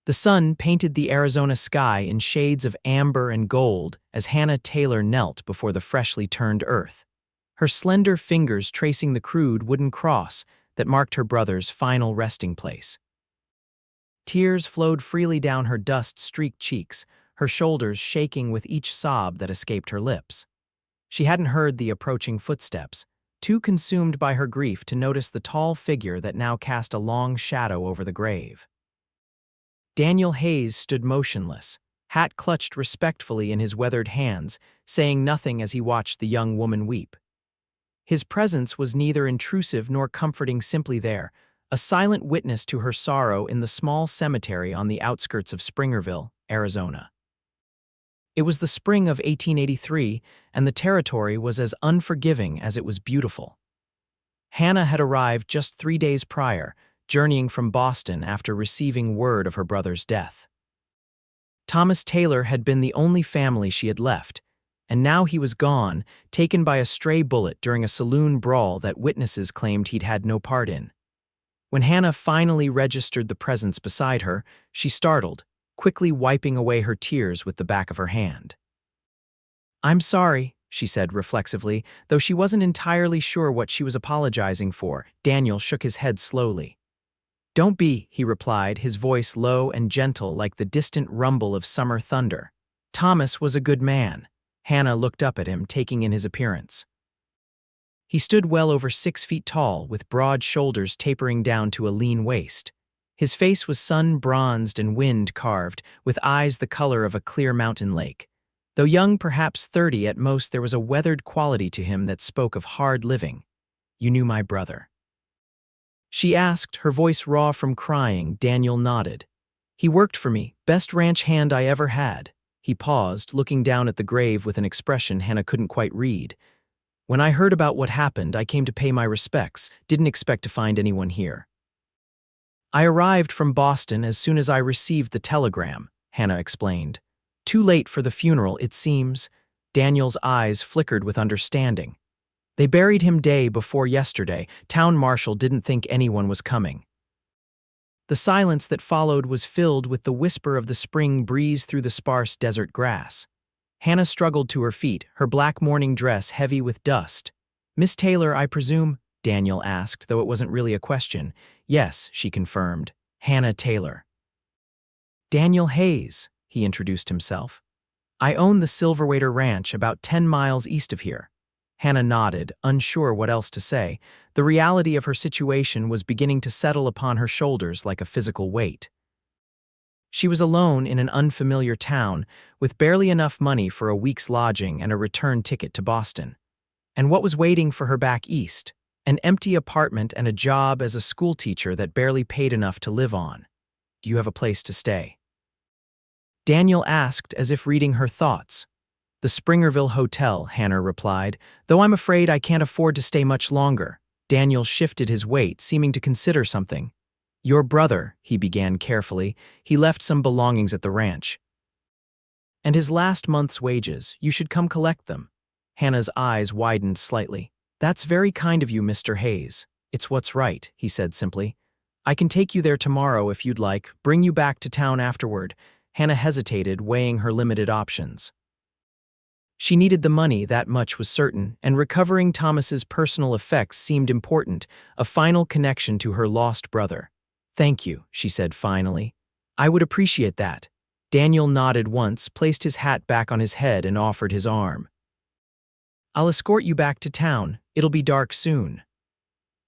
The sun painted the Arizona sky in shades of amber and gold as Hannah Taylor knelt before the freshly turned earth, her slender fingers tracing the crude wooden cross that marked her brother's final resting place. Tears flowed freely down her dust-streaked cheeks, her shoulders shaking with each sob that escaped her lips. She hadn't heard the approaching footsteps, too consumed by her grief to notice the tall figure that now cast a long shadow over the grave. Daniel Hayes stood motionless, hat clutched respectfully in his weathered hands, saying nothing as he watched the young woman weep. His presence was neither intrusive nor comforting, simply there, a silent witness to her sorrow in the small cemetery on the outskirts of Springerville, Arizona. It was the spring of 1883, and the territory was as unforgiving as it was beautiful. Hannah had arrived just 3 days prior, journeying from Boston after receiving word of her brother's death. Thomas Taylor had been the only family she had left, and now he was gone, taken by a stray bullet during a saloon brawl that witnesses claimed he'd had no part in. When Hannah finally registered the presence beside her, she startled, quickly wiping away her tears with the back of her hand. "I'm sorry," she said reflexively, though she wasn't entirely sure what she was apologizing for. Daniel shook his head slowly. "Don't be," he replied, his voice low and gentle like the distant rumble of summer thunder. "Thomas was a good man." Hannah looked up at him, taking in his appearance. He stood well over 6 feet tall, with broad shoulders tapering down to a lean waist. His face was sun-bronzed and wind-carved, with eyes the color of a clear mountain lake. Though young, perhaps 30 at most, there was a weathered quality to him that spoke of hard living. "You knew my brother?" she asked, her voice raw from crying. Daniel nodded. "He worked for me, best ranch hand I ever had." He paused, looking down at the grave with an expression Hannah couldn't quite read. "When I heard about what happened, I came to pay my respects, didn't expect to find anyone here." "I arrived from Boston as soon as I received the telegram," Hannah explained. "Too late for the funeral, it seems." Daniel's eyes flickered with understanding. "They buried him day before yesterday. Town marshal didn't think anyone was coming." The silence that followed was filled with the whisper of the spring breeze through the sparse desert grass. Hannah struggled to her feet, her black mourning dress heavy with dust. "Miss Taylor, I presume?" Daniel asked, though it wasn't really a question. "Yes," she confirmed. "Hannah Taylor." "Daniel Hayes," he introduced himself. "I own the Silverwater Ranch about 10 miles east of here." Hannah nodded, unsure what else to say. The reality of her situation was beginning to settle upon her shoulders like a physical weight. She was alone in an unfamiliar town, with barely enough money for a week's lodging and a return ticket to Boston. And what was waiting for her back east? An empty apartment and a job as a schoolteacher that barely paid enough to live on. "Do you have a place to stay?" Daniel asked, as if reading her thoughts. "The Springerville Hotel," Hannah replied, "though I'm afraid I can't afford to stay much longer." Daniel shifted his weight, seeming to consider something. "Your brother," he began carefully, "he left some belongings at the ranch. And his last month's wages, you should come collect them." Hannah's eyes widened slightly. "That's very kind of you, Mr. Hayes. It's what's right," he said simply. "I can take you there tomorrow if you'd like, bring you back to town afterward." Hannah hesitated, weighing her limited options. She needed the money, that much was certain, and recovering Thomas's personal effects seemed important, a final connection to her lost brother. "Thank you," she said finally. "I would appreciate that." Daniel nodded once, placed his hat back on his head, and offered his arm. "I'll escort you back to town. It'll be dark soon."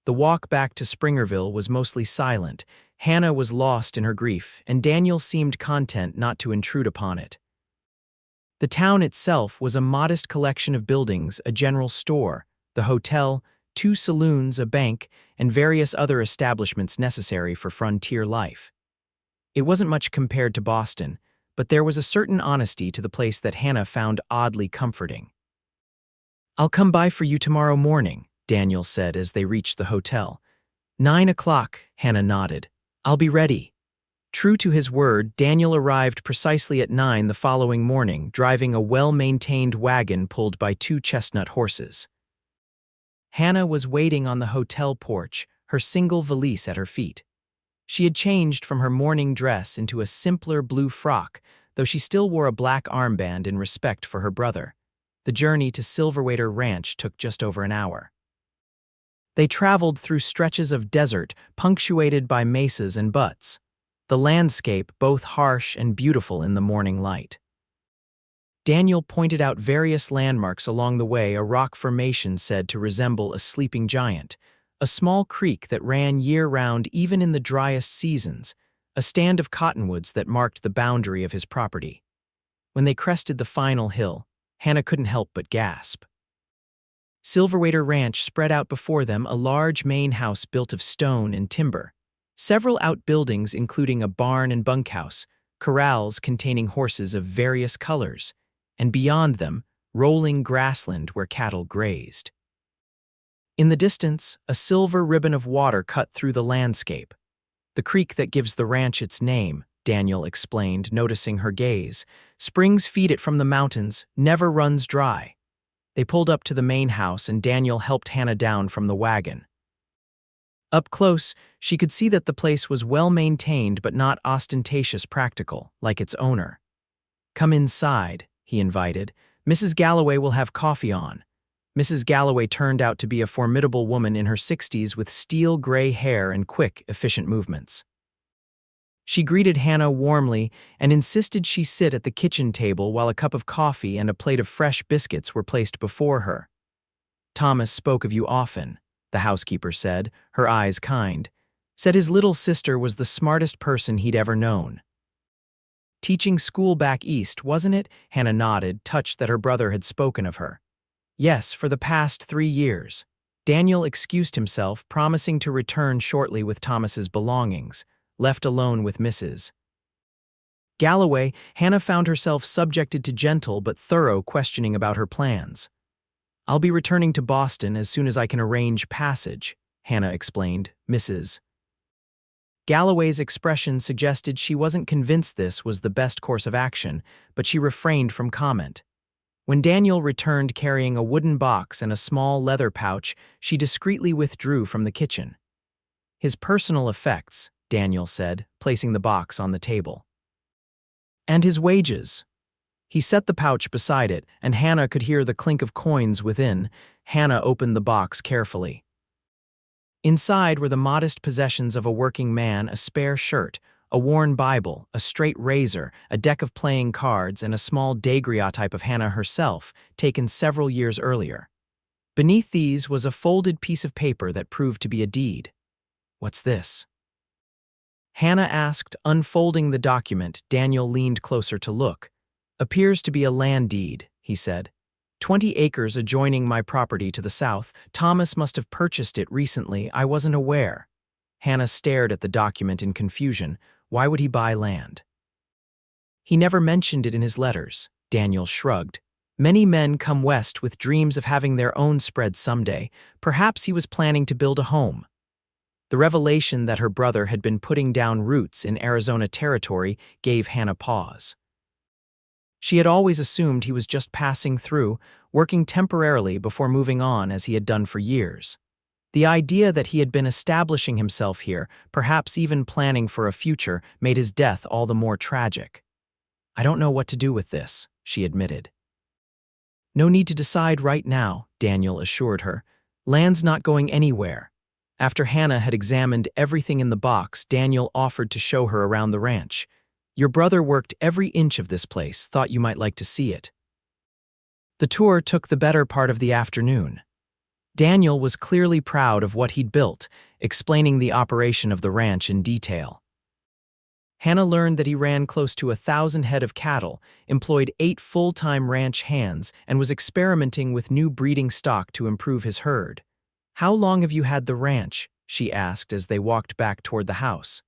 The walk back to Springerville was mostly silent. Hannah was lost in her grief, and Daniel seemed content not to intrude upon it. The town itself was a modest collection of buildings, a general store, the hotel, 2 saloons, a bank, and various other establishments necessary for frontier life. It wasn't much compared to Boston, but there was a certain honesty to the place that Hannah found oddly comforting. "I'll come by for you tomorrow morning," Daniel said as they reached the hotel. 9 o'clock, Hannah nodded. "I'll be ready." True to his word, Daniel arrived precisely at 9 the following morning, driving a well-maintained wagon pulled by 2 chestnut horses. Hannah was waiting on the hotel porch, her single valise at her feet. She had changed from her morning dress into a simpler blue frock, though she still wore a black armband in respect for her brother. The journey to Silverwater Ranch took just over an hour. They traveled through stretches of desert punctuated by mesas and buttes, the landscape both harsh and beautiful in the morning light. Daniel pointed out various landmarks along the way, a rock formation said to resemble a sleeping giant, a small creek that ran year-round even in the driest seasons, a stand of cottonwoods that marked the boundary of his property. When they crested the final hill, Hannah couldn't help but gasp. Silverwater Ranch spread out before them, a large main house built of stone and timber, several outbuildings including a barn and bunkhouse, corrals containing horses of various colors, and beyond them, rolling grassland where cattle grazed. In the distance, a silver ribbon of water cut through the landscape. The creek that gives the ranch its name, Daniel explained, noticing her gaze. Springs feed it from the mountains, never runs dry. They pulled up to the main house and Daniel helped Hannah down from the wagon. Up close, she could see that the place was well maintained but not ostentatious, practical, like its owner. "Come inside," he invited. "Mrs. Galloway will have coffee on." Mrs. Galloway turned out to be a formidable woman in her 60s with steel gray hair and quick, efficient movements. She greeted Hannah warmly and insisted she sit at the kitchen table while a cup of coffee and a plate of fresh biscuits were placed before her. "Thomas spoke of you often," the housekeeper said, her eyes kind. "Said his little sister was the smartest person he'd ever known." "Teaching school back east, wasn't it?" Hannah nodded, touched that her brother had spoken of her. "Yes, for the past 3 years." Daniel excused himself, promising to return shortly with Thomas's belongings, left alone with Mrs. Galloway. Hannah found herself subjected to gentle but thorough questioning about her plans. "I'll be returning to Boston as soon as I can arrange passage," Hannah explained. Mrs. Galloway's expression suggested she wasn't convinced this was the best course of action, but she refrained from comment. When Daniel returned carrying a wooden box and a small leather pouch, she discreetly withdrew from the kitchen. "His personal effects," Daniel said, placing the box on the table. "And his wages." He set the pouch beside it, and Hannah could hear the clink of coins within. Hannah opened the box carefully. Inside were the modest possessions of a working man: a spare shirt, a worn Bible, a straight razor, a deck of playing cards, and a small daguerreotype of Hannah herself, taken several years earlier. Beneath these was a folded piece of paper that proved to be a deed. "What's this?" Hannah asked, unfolding the document. Daniel leaned closer to look. "Appears to be a land deed," he said. 20 acres adjoining my property to the south. Thomas must have purchased it recently. I wasn't aware." Hannah stared at the document in confusion. Why would he buy land? "He never mentioned it in his letters." Daniel shrugged. "Many men come west with dreams of having their own spread someday. Perhaps he was planning to build a home." The revelation that her brother had been putting down roots in Arizona territory gave Hannah pause. She had always assumed he was just passing through, working temporarily before moving on as he had done for years. The idea that he had been establishing himself here, perhaps even planning for a future, made his death all the more tragic. "I don't know what to do with this," she admitted. "No need to decide right now," Daniel assured her. "Land's not going anywhere." After Hannah had examined everything in the box, Daniel offered to show her around the ranch. "Your brother worked every inch of this place, thought you might like to see it." The tour took the better part of the afternoon. Daniel was clearly proud of what he'd built, explaining the operation of the ranch in detail. Hannah learned that he ran close to 1,000 head of cattle, employed 8 full-time ranch hands, and was experimenting with new breeding stock to improve his herd. "How long have you had the ranch?" she asked as they walked back toward the house.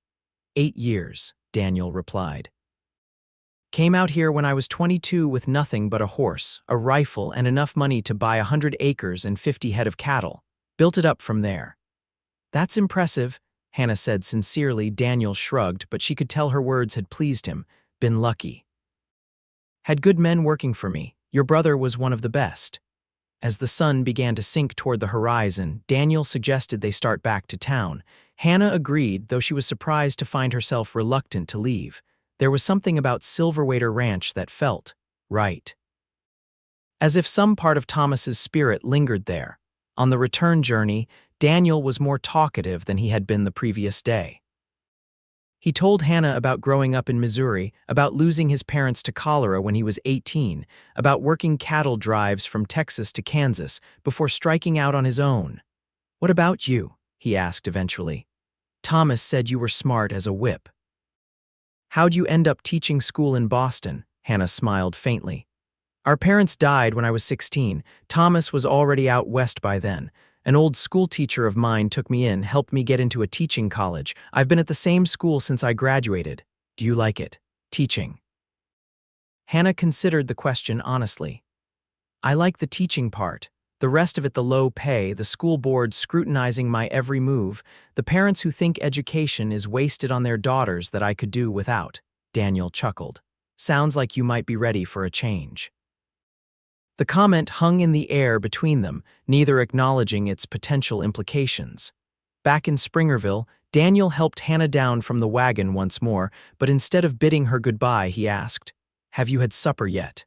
8 years, Daniel replied. "Came out here when I was 22 with nothing but a horse, a rifle, and enough money to buy 100 acres and 50 head of cattle. Built it up from there." "That's impressive," Hannah said sincerely. Daniel shrugged, but she could tell her words had pleased him. "Been lucky. Had good men working for me. Your brother was one of the best." As the sun began to sink toward the horizon, Daniel suggested they start back to town. Hannah agreed, though she was surprised to find herself reluctant to leave. There was something about Silverwater Ranch that felt right. As if some part of Thomas's spirit lingered there. On the return journey, Daniel was more talkative than he had been the previous day. He told Hannah about growing up in Missouri, about losing his parents to cholera when he was 18, about working cattle drives from Texas to Kansas before striking out on his own. "What about you?" he asked eventually. "Thomas said you were smart as a whip." "How'd you end up teaching school in Boston?" Hannah smiled faintly. "Our parents died when I was 16. Thomas was already out west by then. An old school teacher of mine took me in, helped me get into a teaching college. I've been at the same school since I graduated. Do you like it? Teaching?" Hannah considered the question honestly. "I like the teaching part. The rest of it, the low pay, the school board scrutinizing my every move, the parents who think education is wasted on their daughters that I could do without." Daniel chuckled. "Sounds like you might be ready for a change." The comment hung in the air between them, neither acknowledging its potential implications. Back in Springerville, Daniel helped Hannah down from the wagon once more, but instead of bidding her goodbye, he asked, "Have you had supper yet?"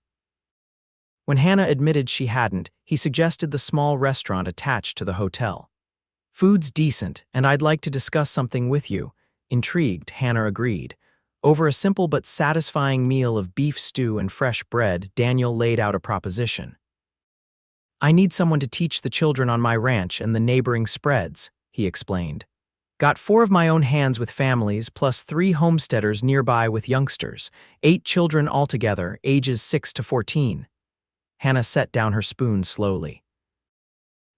When Hannah admitted she hadn't, he suggested the small restaurant attached to the hotel. "Food's decent, and I'd like to discuss something with you." Intrigued, Hannah agreed. Over a simple but satisfying meal of beef stew and fresh bread, Daniel laid out a proposition. "I need someone to teach the children on my ranch and the neighboring spreads," he explained. "Got 4 of my own hands with families, plus 3 homesteaders nearby with youngsters, 8 children altogether, ages 6 to 14. Hannah set down her spoon slowly.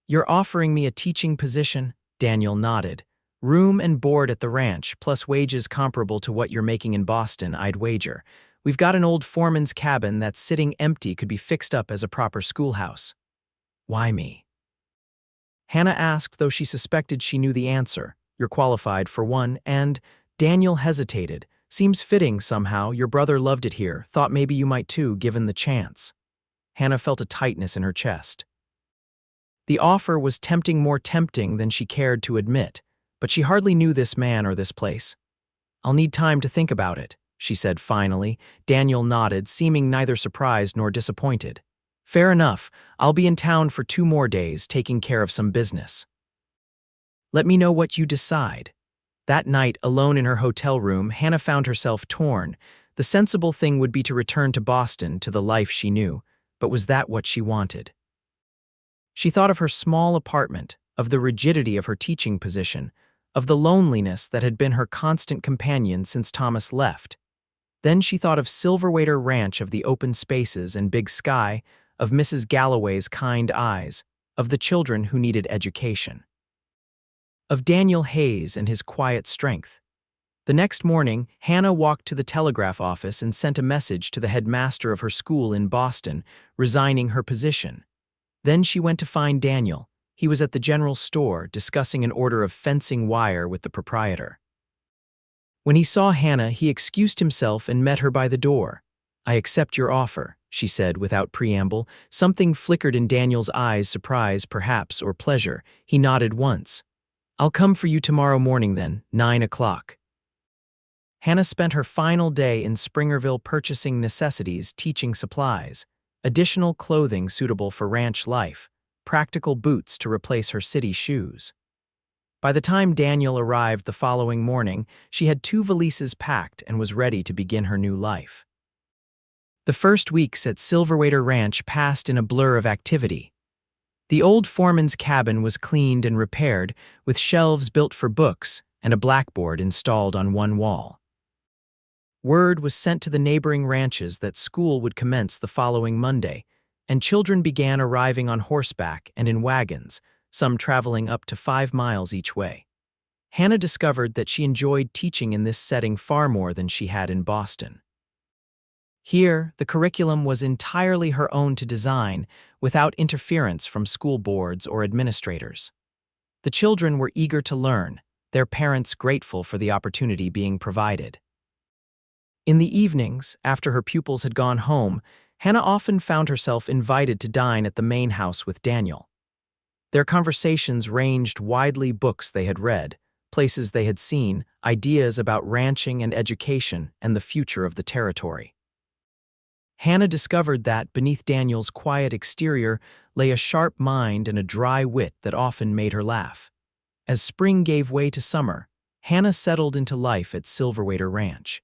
"You're offering me a teaching position?" Daniel nodded. "Room and board at the ranch, plus wages comparable to what you're making in Boston, I'd wager. We've got an old foreman's cabin that's sitting empty, could be fixed up as a proper schoolhouse." "Why me?" Hannah asked, though she suspected she knew the answer. "You're qualified for one, and—" Daniel hesitated. "Seems fitting somehow. Your brother loved it here. Thought maybe you might too, given the chance." Hannah felt a tightness in her chest. The offer was tempting, more tempting than she cared to admit, but she hardly knew this man or this place. "I'll need time to think about it," she said finally. Daniel nodded, seeming neither surprised nor disappointed. "Fair enough. I'll be in town for 2 more days, taking care of some business. Let me know what you decide." That night, alone in her hotel room, Hannah found herself torn. The sensible thing would be to return to Boston, to the life she knew. But was that what she wanted? She thought of her small apartment, of the rigidity of her teaching position, of the loneliness that had been her constant companion since Thomas left. Then she thought of Silverwater Ranch, of the open spaces and big sky, of Mrs. Galloway's kind eyes, of the children who needed education. Of Daniel Hayes and his quiet strength. The next morning, Hannah walked to the telegraph office and sent a message to the headmaster of her school in Boston, resigning her position. Then she went to find Daniel. He was at the general store, discussing an order of fencing wire with the proprietor. When he saw Hannah, he excused himself and met her by the door. "I accept your offer," she said without preamble. Something flickered in Daniel's eyes, surprise perhaps, or pleasure. He nodded once. "I'll come for you tomorrow morning then, 9 o'clock. Hannah spent her final day in Springerville purchasing necessities, teaching supplies, additional clothing suitable for ranch life, practical boots to replace her city shoes. By the time Daniel arrived the following morning, she had 2 valises packed and was ready to begin her new life. The first weeks at Silverwater Ranch passed in a blur of activity. The old foreman's cabin was cleaned and repaired, with shelves built for books and a blackboard installed on one wall. Word was sent to the neighboring ranches that school would commence the following Monday, and children began arriving on horseback and in wagons, some traveling up to 5 miles each way. Hannah discovered that she enjoyed teaching in this setting far more than she had in Boston. Here, the curriculum was entirely her own to design, without interference from school boards or administrators. The children were eager to learn, their parents grateful for the opportunity being provided. In the evenings, after her pupils had gone home, Hannah often found herself invited to dine at the main house with Daniel. Their conversations ranged widely: books they had read, places they had seen, ideas about ranching and education and the future of the territory. Hannah discovered that, beneath Daniel's quiet exterior, lay a sharp mind and a dry wit that often made her laugh. As spring gave way to summer, Hannah settled into life at Silverwater Ranch.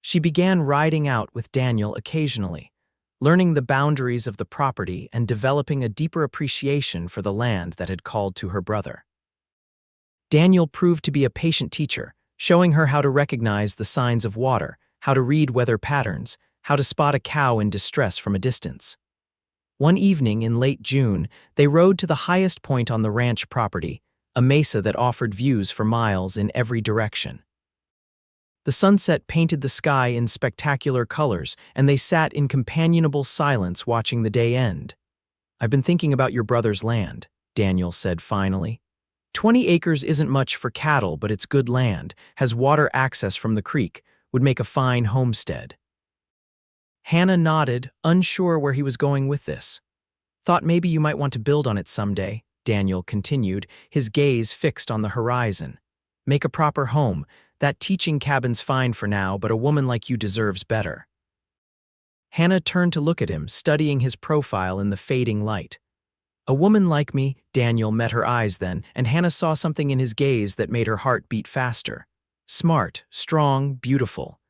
She began riding out with Daniel occasionally, learning the boundaries of the property and developing a deeper appreciation for the land that had called to her brother. Daniel proved to be a patient teacher, showing her how to recognize the signs of water, how to read weather patterns, how to spot a cow in distress from a distance. One evening in late June, they rode to the highest point on the ranch property, a mesa that offered views for miles in every direction. The sunset painted the sky in spectacular colors, and they sat in companionable silence watching the day end. "I've been thinking about your brother's land," Daniel said finally. 20 acres isn't much for cattle, but it's good land, has water access from the creek, would make a fine homestead." Hannah nodded, unsure where he was going with this. "Thought maybe you might want to build on it someday," Daniel continued, his gaze fixed on the horizon. "Make a proper home. That teaching cabin's fine for now, but a woman like you deserves better." Hannah turned to look at him, studying his profile in the fading light. "A woman like me," Daniel met her eyes then, and Hannah saw something in his gaze that made her heart beat faster. Smart, strong, beautiful.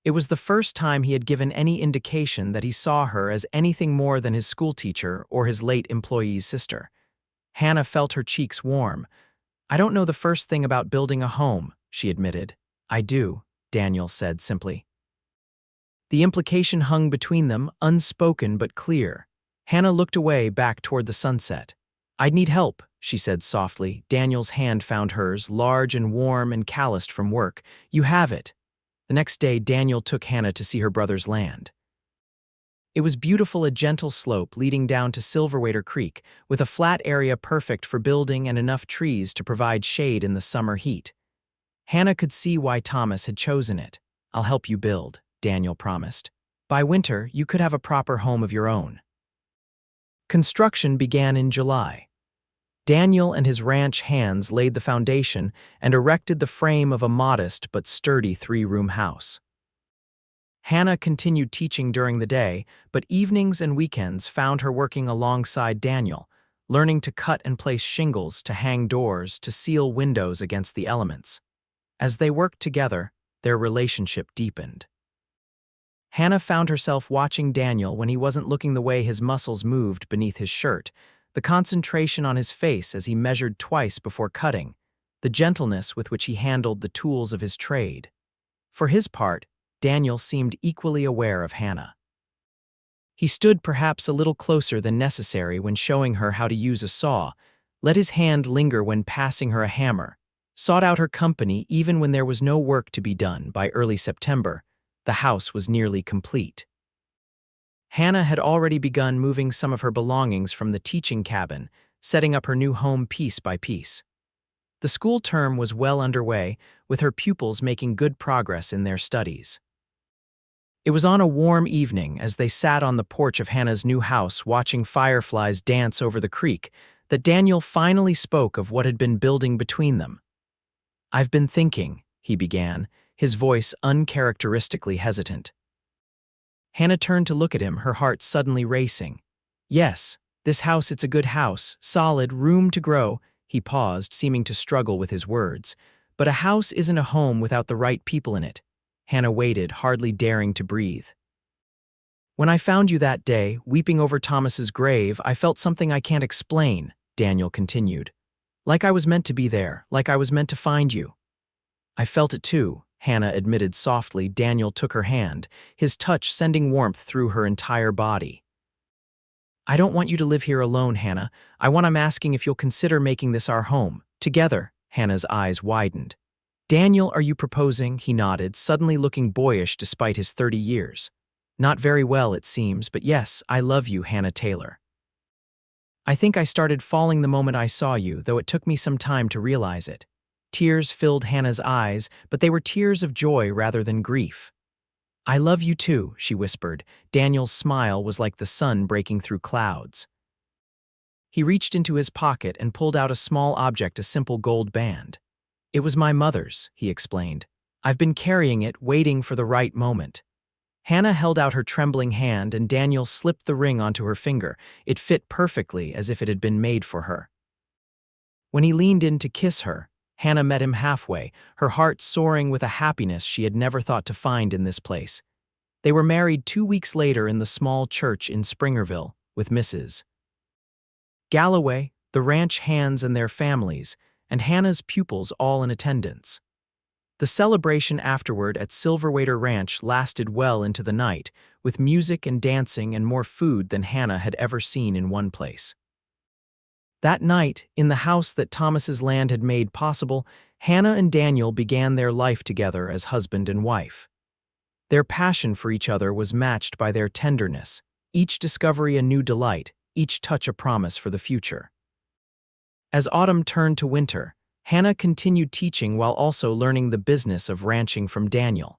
It was the first time he had given any indication that he saw her as anything more than his schoolteacher or his late employee's sister. Hannah felt her cheeks warm. "I don't know the first thing about building a home," she admitted. "I do," Daniel said simply. The implication hung between them, unspoken but clear. Hannah looked away, back toward the sunset. "I'd need help," she said softly. Daniel's hand found hers, large and warm and calloused from work. "You have it." The next day, Daniel took Hannah to see her brother's land. It was beautiful, a gentle slope leading down to Silverwater Creek, with a flat area perfect for building and enough trees to provide shade in the summer heat. Hannah could see why Thomas had chosen it. "I'll help you build," Daniel promised. "By winter, you could have a proper home of your own." Construction began in July. Daniel and his ranch hands laid the foundation and erected the frame of a modest but sturdy 3-room house. Hannah continued teaching during the day, but evenings and weekends found her working alongside Daniel, learning to cut and place shingles, to hang doors, to seal windows against the elements. As they worked together, their relationship deepened. Hannah found herself watching Daniel when he wasn't looking, the way his muscles moved beneath his shirt, the concentration on his face as he measured twice before cutting, the gentleness with which he handled the tools of his trade. For his part, Daniel seemed equally aware of Hannah. He stood perhaps a little closer than necessary when showing her how to use a saw, let his hand linger when passing her a hammer, sought out her company even when there was no work to be done. By early September, the house was nearly complete. Hannah had already begun moving some of her belongings from the teaching cabin, setting up her new home piece by piece. The school term was well underway, with her pupils making good progress in their studies. It was on a warm evening, as they sat on the porch of Hannah's new house watching fireflies dance over the creek, that Daniel finally spoke of what had been building between them. "I've been thinking," he began, his voice uncharacteristically hesitant. Hannah turned to look at him, her heart suddenly racing. "Yes, this house, it's a good house, solid, room to grow." He paused, seeming to struggle with his words. "But a house isn't a home without the right people in it." Hannah waited, hardly daring to breathe. "When I found you that day, weeping over Thomas's grave, I felt something I can't explain," Daniel continued. "Like I was meant to be there, like I was meant to find you." "I felt it too," Hannah admitted softly. Daniel took her hand, his touch sending warmth through her entire body. "I don't want you to live here alone, Hannah. I'm asking if you'll consider making this our home. Together." Hannah's eyes widened. "Daniel, are you proposing?" He nodded, suddenly looking boyish despite his 30 years. "Not very well, it seems, but yes, I love you, Hannah Taylor. I think I started falling the moment I saw you, though it took me some time to realize it." Tears filled Hannah's eyes, but they were tears of joy rather than grief. "I love you too," she whispered. Daniel's smile was like the sun breaking through clouds. He reached into his pocket and pulled out a small object, a simple gold band. "It was my mother's," he explained. "I've been carrying it, waiting for the right moment." Hannah held out her trembling hand and Daniel slipped the ring onto her finger. It fit perfectly, as if it had been made for her. When he leaned in to kiss her, Hannah met him halfway, her heart soaring with a happiness she had never thought to find in this place. They were married 2 weeks later in the small church in Springerville, with Mrs. Galloway, the ranch hands and their families, and Hannah's pupils all in attendance. The celebration afterward at Silverwater Ranch lasted well into the night, with music and dancing and more food than Hannah had ever seen in one place. That night, in the house that Thomas's land had made possible, Hannah and Daniel began their life together as husband and wife. Their passion for each other was matched by their tenderness, each discovery a new delight, each touch a promise for the future. As autumn turned to winter, Hannah continued teaching while also learning the business of ranching from Daniel.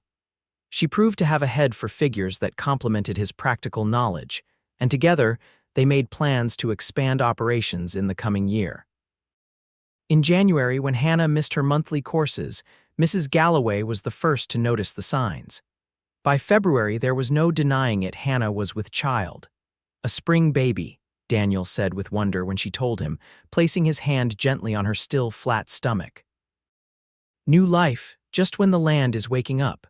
She proved to have a head for figures that complemented his practical knowledge, and together they made plans to expand operations in the coming year. In January, when Hannah missed her monthly courses, Mrs. Galloway was the first to notice the signs. By February, there was no denying it, Hannah was with child. "A spring baby," Daniel said with wonder when she told him, placing his hand gently on her still flat stomach. New life, just when the land is waking up.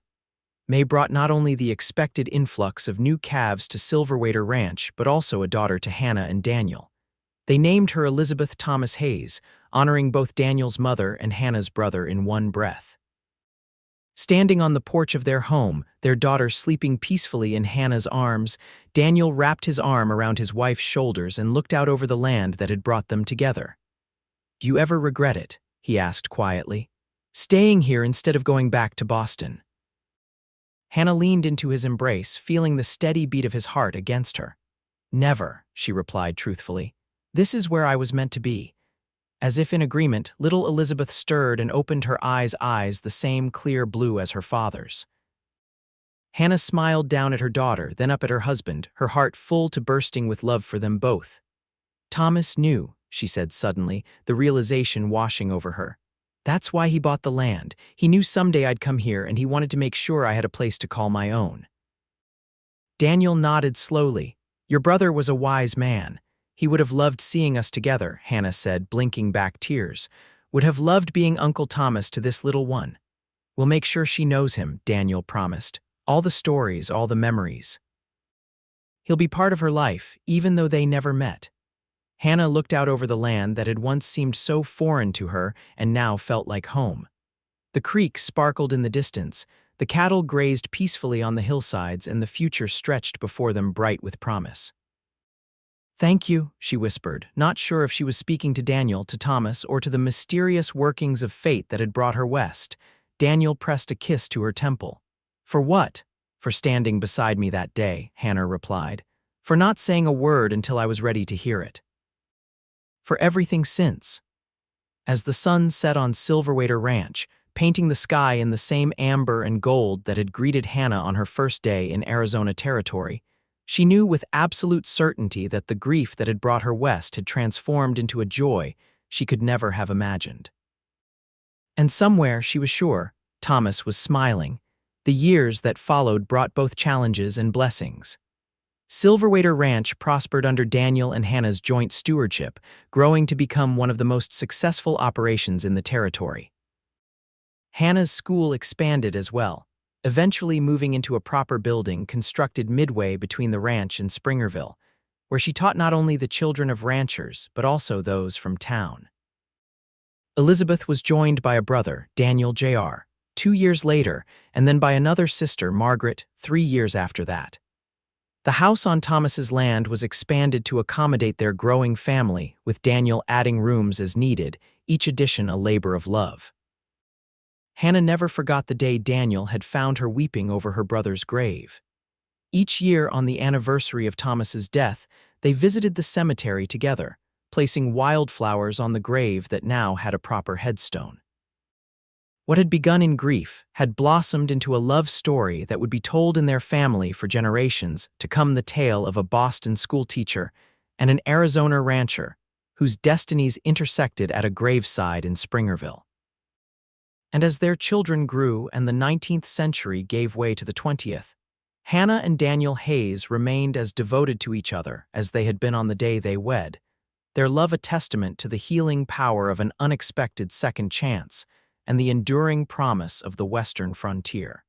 May brought not only the expected influx of new calves to Silverwater Ranch, but also a daughter to Hannah and Daniel. They named her Elizabeth Thomas Hayes, honoring both Daniel's mother and Hannah's brother in one breath. Standing on the porch of their home, their daughter sleeping peacefully in Hannah's arms, Daniel wrapped his arm around his wife's shoulders and looked out over the land that had brought them together. "Do you ever regret it?" he asked quietly. "Staying here instead of going back to Boston?" Hannah leaned into his embrace, feeling the steady beat of his heart against her. "Never," she replied truthfully. "This is where I was meant to be." As if in agreement, little Elizabeth stirred and opened her eyes the same clear blue as her father's. Hannah smiled down at her daughter, then up at her husband, her heart full to bursting with love for them both. "Thomas knew," she said suddenly, the realization washing over her. "That's why he bought the land. He knew someday I'd come here and he wanted to make sure I had a place to call my own." Daniel nodded slowly. "Your brother was a wise man. He would have loved seeing us together," Hannah said, blinking back tears. "Would have loved being Uncle Thomas to this little one." "We'll make sure she knows him," Daniel promised. "All the stories, all the memories. He'll be part of her life, even though they never met." Hannah looked out over the land that had once seemed so foreign to her and now felt like home. The creek sparkled in the distance, the cattle grazed peacefully on the hillsides, and the future stretched before them bright with promise. "Thank you," she whispered, not sure if she was speaking to Daniel, to Thomas, or to the mysterious workings of fate that had brought her west. Daniel pressed a kiss to her temple. "For what?" "For standing beside me that day," Hannah replied. "For not saying a word until I was ready to hear it. For everything since." As the sun set on Silverwater Ranch, painting the sky in the same amber and gold that had greeted Hannah on her first day in Arizona territory, she knew with absolute certainty that the grief that had brought her west had transformed into a joy she could never have imagined. And somewhere, she was sure, Thomas was smiling. The years that followed brought both challenges and blessings. Silverwater Ranch prospered under Daniel and Hannah's joint stewardship, growing to become one of the most successful operations in the territory. Hannah's school expanded as well, eventually moving into a proper building constructed midway between the ranch and Springerville, where she taught not only the children of ranchers, but also those from town. Elizabeth was joined by a brother, Daniel Jr., 2 years later, and then by another sister, Margaret, 3 years after that. The house on Thomas's land was expanded to accommodate their growing family, with Daniel adding rooms as needed, each addition a labor of love. Hannah never forgot the day Daniel had found her weeping over her brother's grave. Each year on the anniversary of Thomas's death, they visited the cemetery together, placing wildflowers on the grave that now had a proper headstone. What had begun in grief had blossomed into a love story that would be told in their family for generations to come, the tale of a Boston schoolteacher and an Arizona rancher, whose destinies intersected at a graveside in Springerville. And as their children grew and the 19th century gave way to the 20th, Hannah and Daniel Hayes remained as devoted to each other as they had been on the day they wed, their love a testament to the healing power of an unexpected second chance and the enduring promise of the Western frontier.